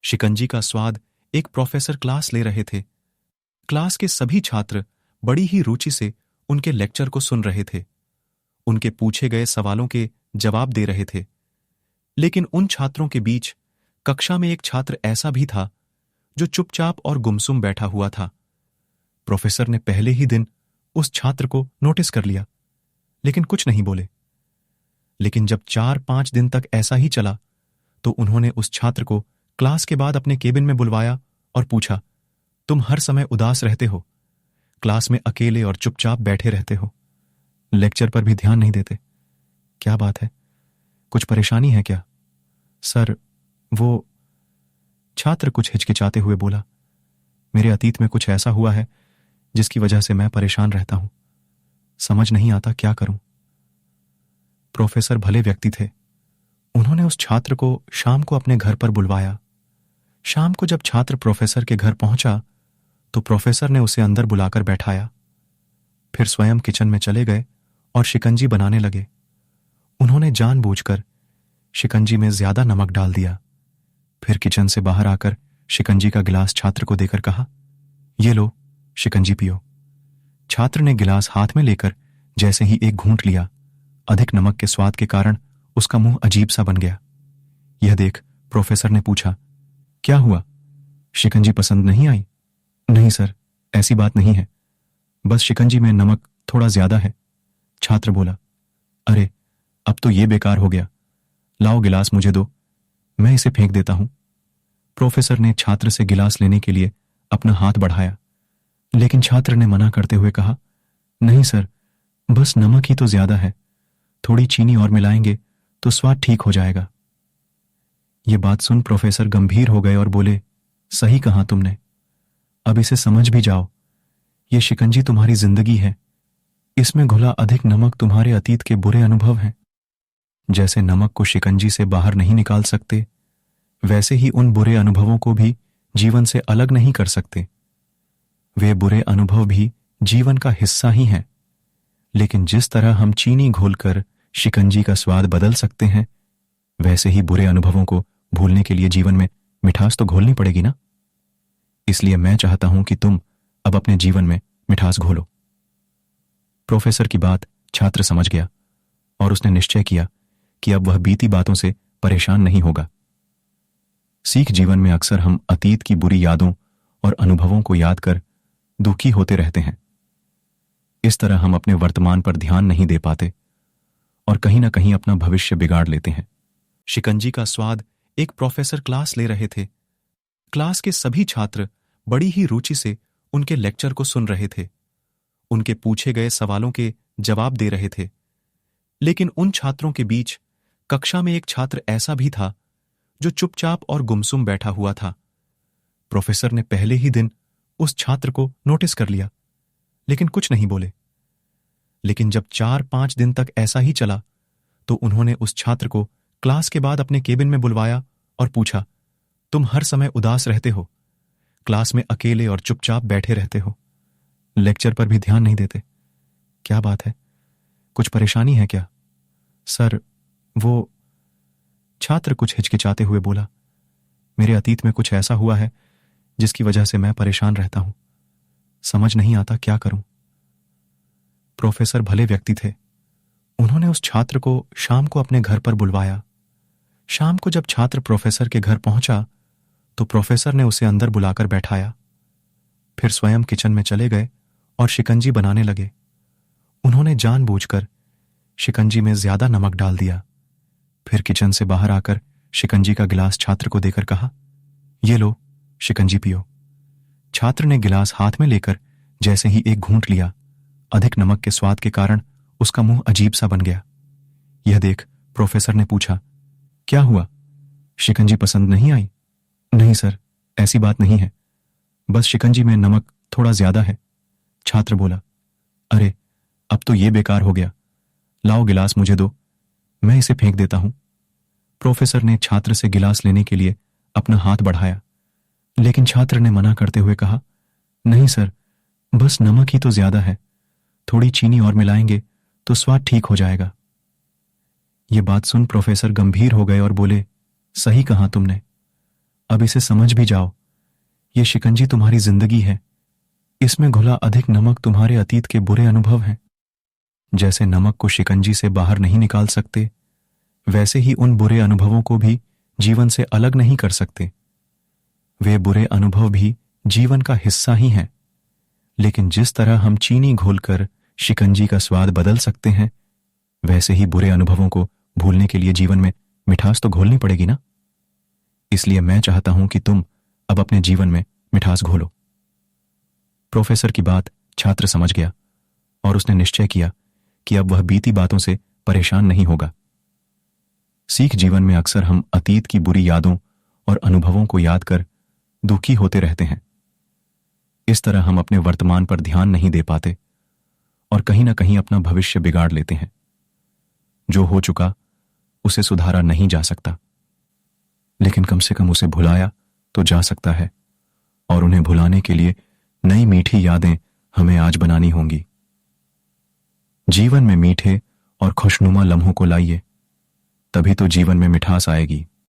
शिकंजी का स्वाद एक प्रोफेसर क्लास ले रहे थे। क्लास के सभी छात्र बड़ी ही रुचि से उनके लेक्चर को सुन रहे थे। उनके पूछे गए सवालों के जवाब दे रहे थे। लेकिन उन छात्रों के बीच कक्षा में एक छात्र ऐसा भी था जो चुपचाप और गुमसुम बैठा हुआ था। प्रोफेसर ने पहले ही दिन उस छात्र को नोटिस कर लिया, लेकिन कुछ नहीं बोले। लेकिन जब 4-5 दिन तक ऐसा ही चला तो उन्होंने उस छात्र को क्लास के बाद अपने केबिन में बुलवाया और पूछा, तुम हर समय उदास रहते हो, क्लास में अकेले और चुपचाप बैठे रहते हो, लेक्चर पर भी ध्यान नहीं देते, क्या बात है, कुछ परेशानी है क्या? सर, वो छात्र कुछ हिचकिचाते हुए बोला, मेरे अतीत में कुछ ऐसा हुआ है जिसकी वजह से मैं परेशान रहता हूं, समझ नहीं आता क्या करूं। प्रोफेसर भले व्यक्ति थे। उन्होंने उस छात्र को शाम को अपने घर पर बुलवाया। शाम को जब छात्र प्रोफेसर के घर पहुंचा तो प्रोफेसर ने उसे अंदर बुलाकर बैठाया। फिर स्वयं किचन में चले गए और शिकंजी बनाने लगे। उन्होंने जानबूझकर शिकंजी में ज्यादा नमक डाल दिया। फिर किचन से बाहर आकर शिकंजी का गिलास छात्र को देकर कहा, ये लो, शिकंजी पियो। छात्र ने गिलास हाथ में लेकर जैसे ही एक घूंट लिया, अधिक नमक के स्वाद के कारण उसका मुंह अजीब सा बन गया। यह देख प्रोफेसर ने पूछा, क्या हुआ, शिकंजी पसंद नहीं आई? नहीं सर, ऐसी बात नहीं है, बस शिकंजी में नमक थोड़ा ज्यादा है। छात्र बोला, अरे अब तो ये बेकार हो गया, लाओ गिलास मुझे दो, मैं इसे फेंक देता हूं। प्रोफेसर ने छात्र से गिलास लेने के लिए अपना हाथ बढ़ाया, लेकिन छात्र ने मना करते हुए कहा, नहीं सर, बस नमक ही तो ज्यादा है, थोड़ी चीनी और मिलाएंगे तो स्वाद ठीक हो जाएगा। ये बात सुन प्रोफेसर गंभीर हो गए और बोले, सही कहा तुमने, अब इसे समझ भी जाओ, ये शिकंजी तुम्हारी जिंदगी है, इसमें घुला अधिक नमक तुम्हारे अतीत के बुरे अनुभव हैं। जैसे नमक को शिकंजी से बाहर नहीं निकाल सकते, वैसे ही उन बुरे अनुभवों को भी जीवन से अलग नहीं कर सकते। वे बुरे अनुभव भी जीवन का हिस्सा ही हैं। लेकिन जिस तरह हम चीनी घोलकर शिकंजी का स्वाद बदल सकते हैं, वैसे ही बुरे अनुभवों को भूलने के लिए जीवन में मिठास तो घोलनी पड़ेगी ना। इसलिए मैं चाहता हूं कि तुम अब अपने जीवन में मिठास घोलो। प्रोफेसर की बात छात्र समझ गया और उसने निश्चय किया कि अब वह बीती बातों से परेशान नहीं होगा। सीख जीवन में अक्सर हम अतीत की बुरी यादों और अनुभवों को याद कर दुखी होते रहते हैं। इस तरह हम अपने वर्तमान पर ध्यान नहीं दे पाते और कहीं ना कहीं अपना भविष्य बिगाड़ लेते हैं। शिकंजी का स्वाद एक प्रोफेसर क्लास ले रहे थे। क्लास के सभी छात्र बड़ी ही रुचि से उनके लेक्चर को सुन रहे थे। उनके पूछे गए सवालों के जवाब दे रहे थे। लेकिन उन छात्रों के बीच कक्षा में एक छात्र ऐसा भी था जो चुपचाप और गुमसुम बैठा हुआ था। प्रोफेसर ने पहले ही दिन उस छात्र को नोटिस कर लिया, लेकिन कुछ नहीं बोले। लेकिन जब 4-5 दिन तक ऐसा ही चला तो उन्होंने उस छात्र को क्लास के बाद अपने केबिन में बुलवाया और पूछा, तुम हर समय उदास रहते हो, क्लास में अकेले और चुपचाप बैठे रहते हो, लेक्चर पर भी ध्यान नहीं देते, क्या बात है, कुछ परेशानी है क्या? सर, वो छात्र कुछ हिचकिचाते हुए बोला, मेरे अतीत में कुछ ऐसा हुआ है जिसकी वजह से मैं परेशान रहता हूं, समझ नहीं आता क्या करूं। प्रोफेसर भले व्यक्ति थे। उन्होंने उस छात्र को शाम को अपने घर पर बुलवाया। शाम को जब छात्र प्रोफेसर के घर पहुंचा तो प्रोफेसर ने उसे अंदर बुलाकर बैठाया। फिर स्वयं किचन में चले गए और शिकंजी बनाने लगे। उन्होंने जानबूझकर शिकंजी में ज्यादा नमक डाल दिया। फिर किचन से बाहर आकर शिकंजी का गिलास छात्र को देकर कहा, ये लो, शिकंजी पियो। छात्र ने गिलास हाथ में लेकर जैसे ही एक घूंट लिया, अधिक नमक के स्वाद के कारण उसका मुंह अजीब सा बन गया। यह देख प्रोफेसर ने पूछा, क्या हुआ, शिकंजी पसंद नहीं आई? नहीं सर, ऐसी बात नहीं है, बस शिकंजी में नमक थोड़ा ज्यादा है। छात्र बोला, अरे अब तो ये बेकार हो गया, लाओ गिलास मुझे दो, मैं इसे फेंक देता हूं। प्रोफेसर ने छात्र से गिलास लेने के लिए अपना हाथ बढ़ाया, लेकिन छात्र ने मना करते हुए कहा, नहीं सर, बस नमक ही तो ज्यादा है, थोड़ी चीनी और मिलाएंगे तो स्वाद ठीक हो जाएगा। ये बात सुन प्रोफेसर गंभीर हो गए और बोले, सही कहा तुमने, अब इसे समझ भी जाओ। ये शिकंजी तुम्हारी जिंदगी है। इसमें घुला अधिक नमक तुम्हारे अतीत के बुरे अनुभव हैं। जैसे नमक को शिकंजी से बाहर नहीं निकाल सकते, वैसे ही उन बुरे अनुभवों को भी जीवन से अलग नहीं कर सकते। वे बुरे अनुभव भी जीवन का हिस्सा ही हैं। लेकिन जिस तरह हम चीनी घोलकर शिकंजी का स्वाद बदल सकते हैं, वैसे ही बुरे अनुभवों को भूलने के लिए जीवन में मिठास तो घोलनी पड़ेगी ना। इसलिए मैं चाहता हूं कि तुम अब अपने जीवन में मिठास घोलो। प्रोफेसर की बात छात्र समझ गया और उसने निश्चय किया कि अब वह बीती बातों से परेशान नहीं होगा। सीख जीवन में अक्सर हम अतीत की बुरी यादों और अनुभवों को याद कर दुखी होते रहते हैं। इस तरह हम अपने वर्तमान पर ध्यान नहीं दे पाते और कहीं ना कहीं अपना भविष्य बिगाड़ लेते हैं। जो हो चुका उसे सुधारा नहीं जा सकता, लेकिन कम से कम उसे भुलाया तो जा सकता है, और उन्हें भुलाने के लिए नई मीठी यादें हमें आज बनानी होंगी। जीवन में मीठे और खुशनुमा लम्हों को लाइए, तभी तो जीवन में मिठास आएगी।